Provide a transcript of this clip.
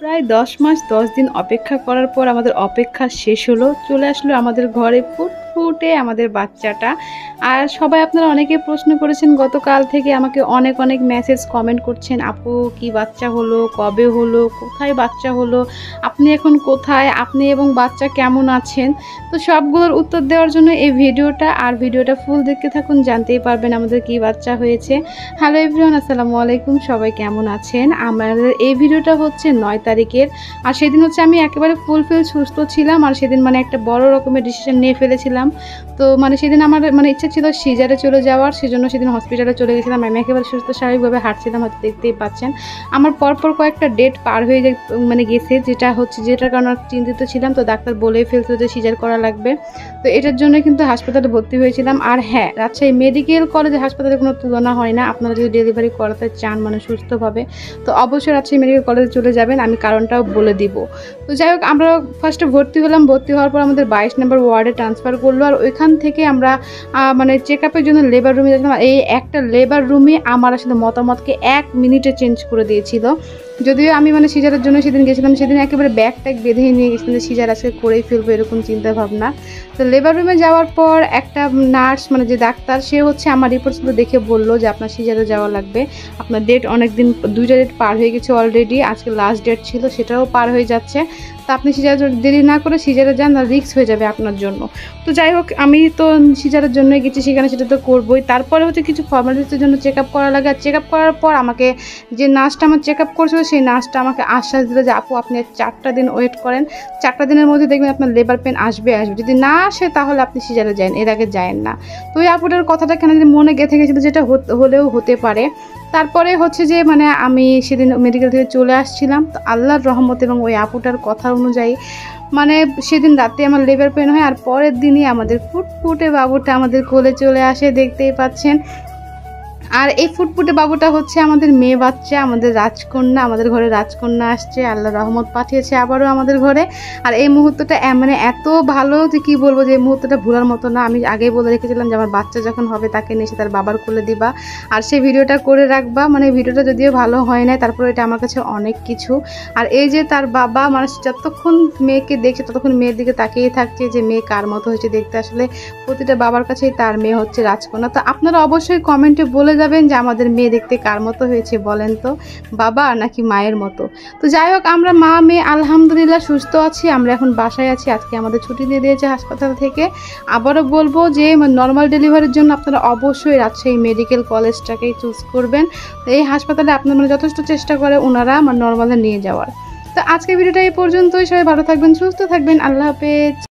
প্রায় ১০ মাস ১০ দিন অপেক্ষা করার পর আমাদের অপেক্ষা শেষ হলো। চলে আসলো আমাদের ঘরে ফুটফুটে আমাদের বাচ্চাটা। আর সবাই আপনারা অনেকে প্রশ্ন করেছেন গতকাল থেকে আমাকে অনেক অনেক মেসেজ কমেন্ট করছেন, আপু কি বাচ্চা হলো, কবে হলো, কোথায় বাচ্চা হলো, আপনি এখন কোথায়, আপনি এবং বাচ্চা কেমন আছেন। তো সবগুলোর উত্তর দেওয়ার জন্য এই ভিডিওটা, আর ভিডিওটা ফুল দেখতে থাকুন, জানতেই পারবেন আমাদের কি বাচ্চা হয়েছে। হ্যালো এভরিওয়ান, আসসালামু আলাইকুম, সবাই কেমন আছেন। আমাদের এই ভিডিওটা হচ্ছে 9 তারিখের। আর সেদিন হচ্ছে আমি একেবারে ফুলফিল সুস্থ ছিলাম, আর সেদিন একটা বড় রকমের ডিসিশন নিয়ে ফেলেছিলাম। তো সেদিন আমার ইচ্ছা ছিল সিজারে চলে যাওয়ার, সেজন্য সেদিন হসপিটালে চলে গেছিলাম। আমি একেবারে সুস্থ স্বাভাবিকভাবে হাঁটছিলাম, হয়তো দেখতেই পাচ্ছেন। আমার পরপর কয়েকটা ডেট পার হয়ে গেছে, যেটার কারণে চিন্তিত ছিলাম। তো ডাক্তার বলেই ফেলছিল যে সিজার করা লাগবে। তো এটার জন্য কিন্তু হাসপাতালে ভর্তি হয়েছিলাম। আর হ্যাঁ, রাজশাহী মেডিকেল কলেজ হাসপাতালে কোনো তুলনা হয় না। আপনারা যদি ডেলিভারি করাতে চান সুস্থভাবে, তো অবশ্যই রাজশাহী মেডিকেল কলেজে চলে যাবেন, আমি কারণটাও বলে দিব। তো যাই হোক, আমরা ফার্স্টে ভর্তি হলাম। ভর্তি হওয়ার পর আমাদের 22 নম্বর ওয়ার্ডে ট্রান্সফার করলো। আর ওইখান থেকে আমরা চেক আপের জন্য লেবার রুমে যাচ্ছিলাম। এই একটা লেবার রুমে আমার আসলে মতামতকে 1 মিনিটে চেঞ্জ করে দিয়েছিল। যদিও আমি সিজারের জন্য সেদিন গেছিলাম, সেদিন একেবারে ব্যাগ ট্যাগ বেঁধে নিয়ে গেছিলাম যে সিজার আজকে করেই ফেলবো, এরকম চিন্তা ভাবনা। তো লেবার রুমে যাওয়ার পর একটা নার্স যে ডাক্তার, সে আমার রিপোর্টসগুলো দেখে বললো যে আপনার সিজারে যাওয়া লাগবে। আপনার ডেট অনেক দিন, 2টা ডেট পার হয়ে গেছে অলরেডি, আজকে লাস্ট ডেট ছিল, সেটাও পার হয়ে যাচ্ছে। তো আপনি সিজারে দেরি না করে সিজারে যান, আর রিস্ক হয়ে যাবে আপনার জন্য। তো যাই হোক, আমি তো সিজারের জন্যই গেছি সেখানে, সেটা তো করবোই। তারপরে কিছু ফর্মালিটিসের জন্য চেক আপ করা লাগে। আর চেক আপ করার পর আমাকে যে নার্সটা আমার চেক আপ করছিল, সেই নার্সটা আমাকে আশ্বাস দিল যে আপু আপনি 4টা দিন ওয়েট করেন, 4টা দিনের মধ্যে দেখবেন আপনার লেবার পেন আসবে। যদি না আসে তাহলে আপনি সিজারে যান, এর আগে যায়েন না। তো ওই আপুটার কথাটা কেন মনে গেঁথে গেছিলো, যেটা হলেও হতে পারে। তারপরে যে আমি সেদিন মেডিকেল থেকে চলে আসছিলাম। তো আল্লাহর রহমত এবং ওই আপুটার কথা অনুযায়ী সেদিন রাতে আমার লেবার পেন হয়, আর পরের দিনই আমাদের ফুটফুটে বাবুটা আমাদের কোলে চলে আসে, দেখতেই পাচ্ছেন। আর এই ফুটফুটে বাবুটা আমাদের মেয়ে বাচ্চা, আমাদের রাজকন্যা, আমাদের ঘরে রাজকন্যা আসছে, আল্লাহ রহমত পাঠিয়েছে আবারও আমাদের ঘরে। আর এই মুহূর্তটা এত ভালো যে কি বলবো, যে এই মুহূর্তটা ভুলার মতো না। আমি আগেই বলে রেখেছিলাম যে আমার বাচ্চা যখন হবে তাকে নিয়ে তার বাবার কোলে দিবা, আর সেই ভিডিওটা করে রাখবা। ভিডিওটা যদিও ভালো হয় নাই, তারপরে এটা আমার কাছে অনেক কিছু। আর এই যে তার বাবা যতক্ষণ মেয়েকে দেখছে ততক্ষণ মেয়ের দিকে তাকিয়ে থাকছে যে মেয়ে কার মতো হয়েছে দেখতে। আসলে প্রতিটা বাবার কাছেই তার মেয়ে হচ্ছে রাজকন্যা। তো আপনারা অবশ্যই কমেন্টে বলে যাবেন যে আমাদের মেয়ে দেখতে কার মতো হয়েছে, বলেন তো, বাবা নাকি মায়ের মতো। তো যাই হোক, আমরা মা মেয়ে আলহামদুলিল্লাহ সুস্থ আছি। আমরা এখন বাসায় আছি, আজকে আমাদের ছুটি দিয়ে দিয়েছে হাসপাতাল থেকে। আবারও বলবো যে নর্মাল ডেলিভারির জন্য আপনারা অবশ্যই রাজশাহী মেডিকেল কলেজটাকেই চুজ করবেন। তো এই হাসপাতালে আপনারা যথেষ্ট চেষ্টা করে ওনারা নর্মালে নিয়ে যাওয়ার। তো আজকের ভিডিওটা এই পর্যন্তই। সবাই ভালো থাকবেন, সুস্থ থাকবেন, আল্লাহ হাফেজ।